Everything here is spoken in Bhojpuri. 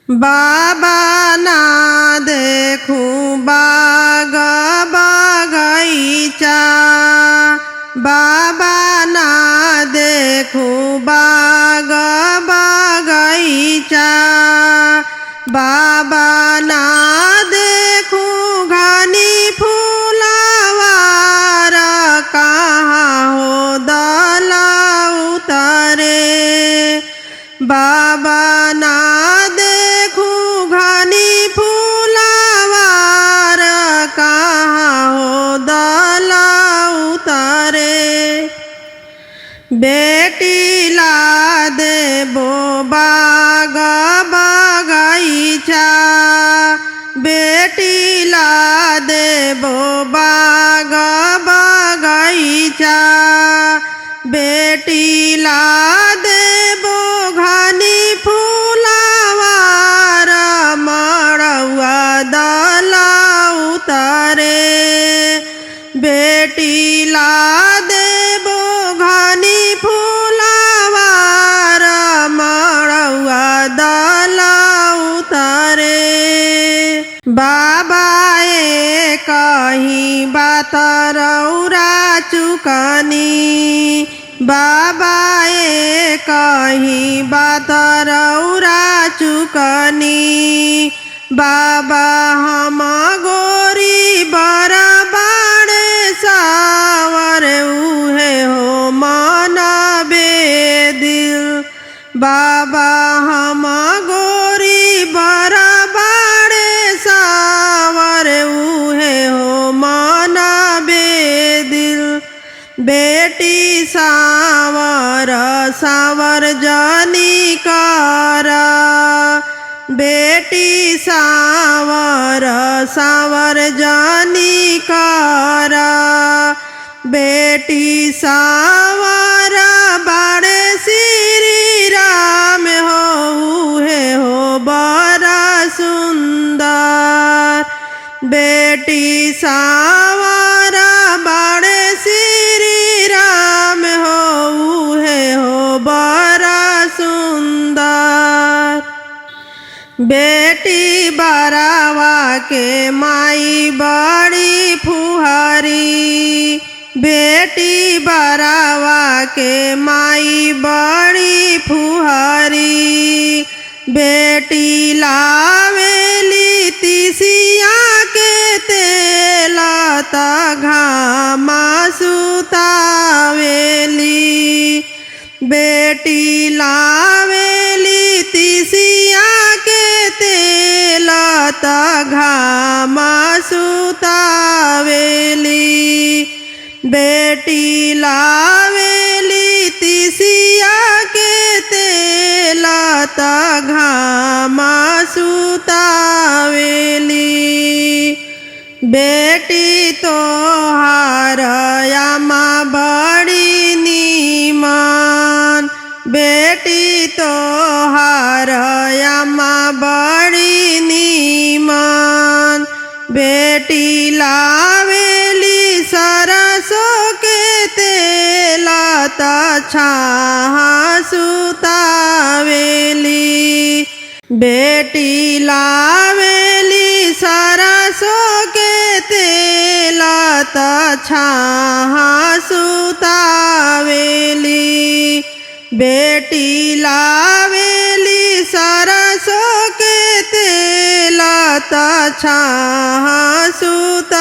बाबा ना देखूं बाग बगीचा, बाबा ना देखूं बाग बगीचा, बाबा ना देखूं घनी फूलवार, कहाँ हो दल उतरे। बाबा ना देखूं घनी फूलवार, कहाँ हो दल उतरे। बेटी ला देबो बाग बगीचा, बेटी ला देबो बाग बगीचा, बेटी ला देबो घनी फूलवार, मड़उआ दल उतरे। बेटी ला देबो घनी फूलवार, मड़उआ दल उतरे। बाबा ए कहीं बात रौरा चुकनी, बाबा ए कहीं बात रौरा चुकनी। बाबा हम गोरी बरबाड़े सावर, उहे हो मन बेदिल। बाबा हम गोरी बरबाड़े सावर, उहे हो मन बेदिल। बेटी सावर सावर जानी कारा, बेटी सावर सावर जानी कारा। बेटी सावर बड़े श्री राम हो, उहे हो बड़ा सुंदर। बेटी सावर बड़े श्री राम हो, उहे हो बड़ा सुंदर। बेटी बरावा के माई बड़ी फुहरी, बेटी बरावा के माई बड़ी फुहरी। बेटी लावेली तिसिया के तेल, त घामा सुतावेली। बेटी लावेली तिसिया के तेल, त घामा सुतावेली। बेटी लावेली तिसिया के तेल, त घामा सुतावेली। बेटी तोहार आमा बड़ी नीमन, बेटी तोहार आमा बड़ी नीमन। बेटी लावेली सरसों के तेल, त छाहा सुतावेली। बेटी लावेली सरसों के तेल, त छाहा सुतावेली। बेटी लावेली सरसों के तेल, त छाहा सुतावेली।